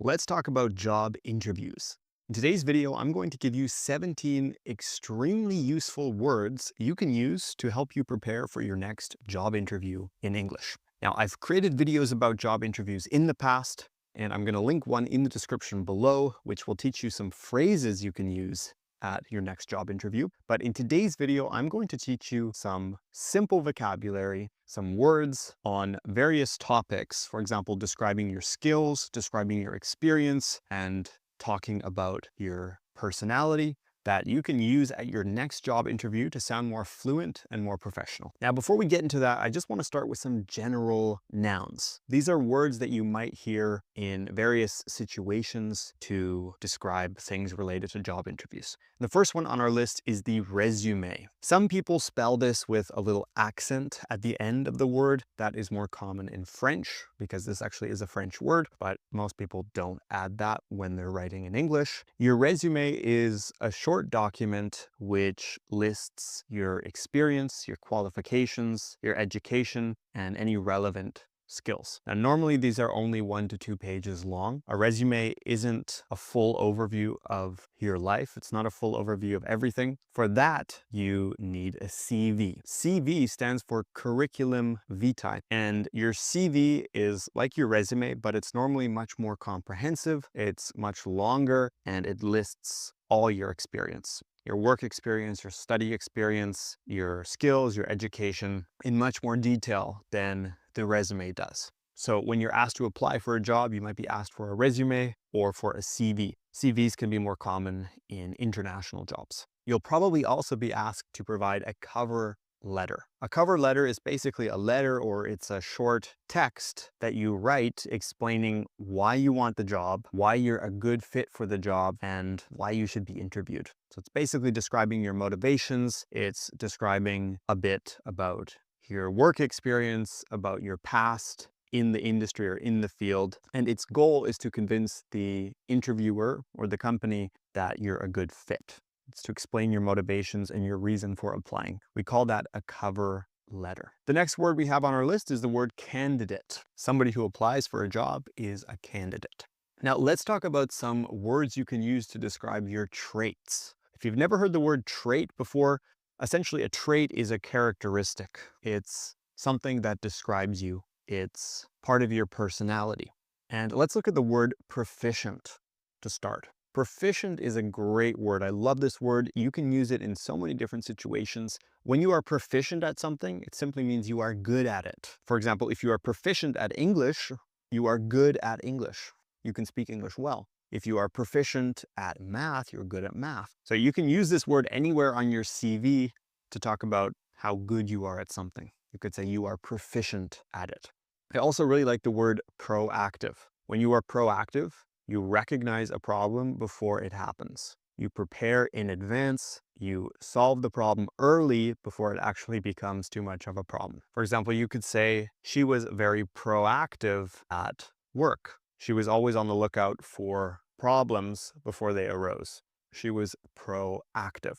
Let's talk about job interviews. In today's video, I'm going to give you 17 extremely useful words you can use to help you prepare for your next job interview in English. Now, I've created videos about job interviews in the past, and I'm going to link one in the description below, which will teach you some phrases you can use at your next job interview. But in today's video, I'm going to teach you some simple vocabulary, some words on various topics. For example, describing your skills, describing your experience, and talking about your personality that you can use at your next job interview to sound more fluent and more professional. Now, before we get into that, I just want to start with some general nouns. These are words that you might hear in various situations to describe things related to job interviews. The first one on our list is the resume. Some people spell this with a little accent at the end of the word. That is more common in French because this actually is a French word, but most people don't add that when they're writing in English. Your resume is a short document which lists your experience, your qualifications, your education, and any relevant skills. Now, normally these are only 1 to 2 pages long. A resume isn't a full overview of your life. It's not a full overview of everything. For that, you need a CV. CV stands for curriculum vitae, and your CV is like your resume, but it's normally much more comprehensive. It's much longer, and it lists all your experience. Your work experience, your study experience, your skills, your education in much more detail than the resume does. So when you're asked to apply for a job, you might be asked for a resume or for a CV. CVs can be more common in international jobs. You'll probably also be asked to provide a cover letter. A cover letter is basically a letter, or it's a short text that you write explaining why you want the job, why you're a good fit for the job, and why you should be interviewed. So it's basically describing your motivations. It's describing a bit about your work experience, about your past in the industry or in the field. And its goal is to convince the interviewer or the company that you're a good fit. It's to explain your motivations and your reason for applying. We call that a cover letter. The next word we have on our list is the word candidate. Somebody who applies for a job is a candidate. Now, let's talk about some words you can use to describe your traits. If you've never heard the word trait before, essentially a trait is a characteristic. It's something that describes you. It's part of your personality. And let's look at the word proficient to start. Proficient is a great word. I love this word. You can use it in so many different situations. When you are proficient at something, it simply means you are good at it. For example, if you are proficient at English, you are good at English. You can speak English well. If you are proficient at math, you're good at math. So you can use this word anywhere on your CV to talk about how good you are at something. You could say you are proficient at it. I also really like the word proactive. When you are proactive, you recognize a problem before it happens. You prepare in advance. You solve the problem early before it actually becomes too much of a problem. For example, you could say she was very proactive at work. She was always on the lookout for problems before they arose. She was proactive.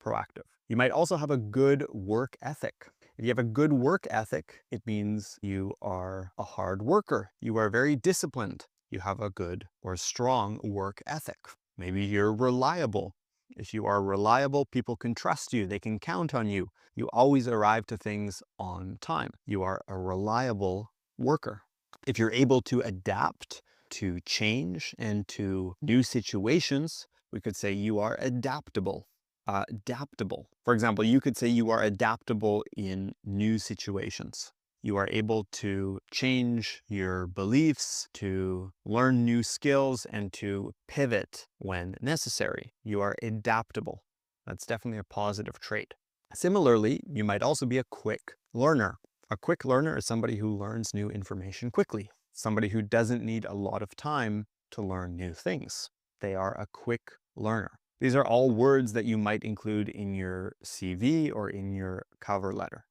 Proactive. You might also have a good work ethic. If you have a good work ethic, it means you are a hard worker. You are very disciplined. You have a good or strong work ethic. Maybe you're reliable. If you are reliable, people can trust you. They can count on you. You always arrive to things on time. You are a reliable worker. If you're able to adapt to change and to new situations, we could say you are adaptable. Adaptable. For example, you could say you are adaptable in new situations. You are able to change your beliefs, to learn new skills, and to pivot when necessary. You are adaptable. That's definitely a positive trait. Similarly, you might also be a quick learner. A quick learner is somebody who learns new information quickly. Somebody who doesn't need a lot of time to learn new things. They are a quick learner. These are all words that you might include in your CV or in your cover letter.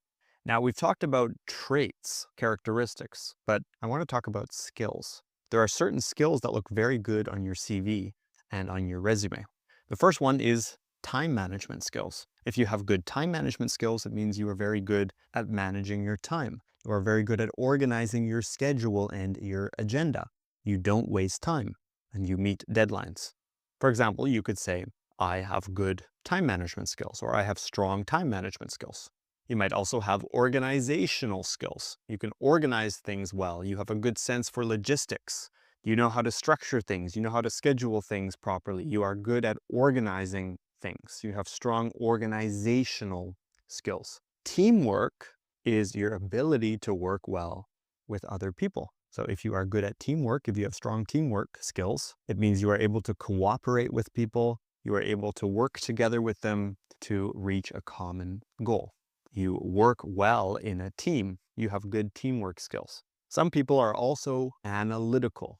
Now, we've talked about traits, characteristics, but I want to talk about skills. There are certain skills that look very good on your CV and on your resume. The first one is time management skills. If you have good time management skills, it means you are very good at managing your time. You are very good at organizing your schedule and your agenda. You don't waste time. and you meet deadlines. For example, you could say, I have good time management skills, or I have strong time management skills. You might also have organizational skills. You can organize things well. You have a good sense for logistics. You know how to structure things. You know how to schedule things properly. You are good at organizing things. You have strong organizational skills. Teamwork is your ability to work well with other people. So if you are good at teamwork, if you have strong teamwork skills, it means you are able to cooperate with people. You are able to work together with them to reach a common goal. You work well in a team. You have good teamwork skills. Some people are also analytical.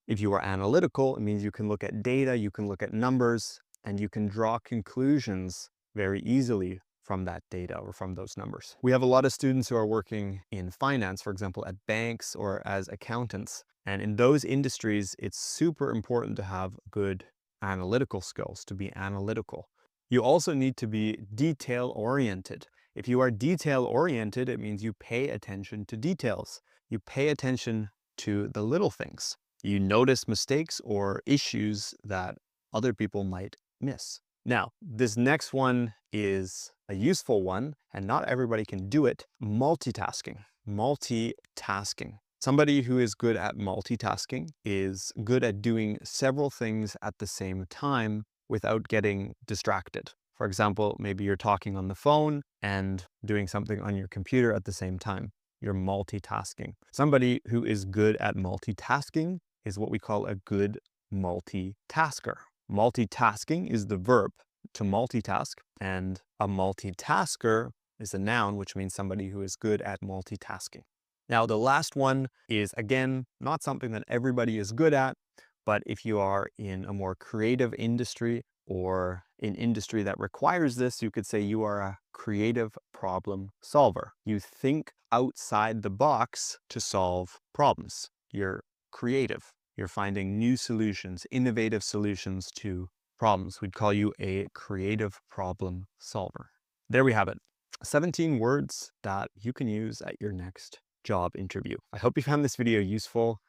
If you are analytical, it means you can look at data, you can look at numbers, and you can draw conclusions very easily from that data or from those numbers. We have a lot of students who are working in finance, for example, at banks or as accountants. And in those industries, it's super important to have good analytical skills, to be analytical. You also need to be detail-oriented. If you are detail-oriented, it means you pay attention to details. You pay attention to the little things. You notice mistakes or issues that other people might miss. Now, this next one is a useful one, and not everybody can do it. Multitasking. Somebody who is good at multitasking is good at doing several things at the same time without getting distracted. For example, maybe you're talking on the phone and doing something on your computer at the same time. You're multitasking. Somebody who is good at multitasking is what we call a good multitasker. Multitasking is the verb to multitask, and a multitasker is a noun, which means somebody who is good at multitasking. Now, the last one is, again, not something that everybody is good at, but if you are in a more creative industry or an industry that requires this, you could say you are a creative problem solver. You think outside the box to solve problems. You're creative. You're finding new solutions, innovative solutions to problems. We'd call you a creative problem solver. There we have it. 17 words that you can use at your next job interview. I hope you found this video useful.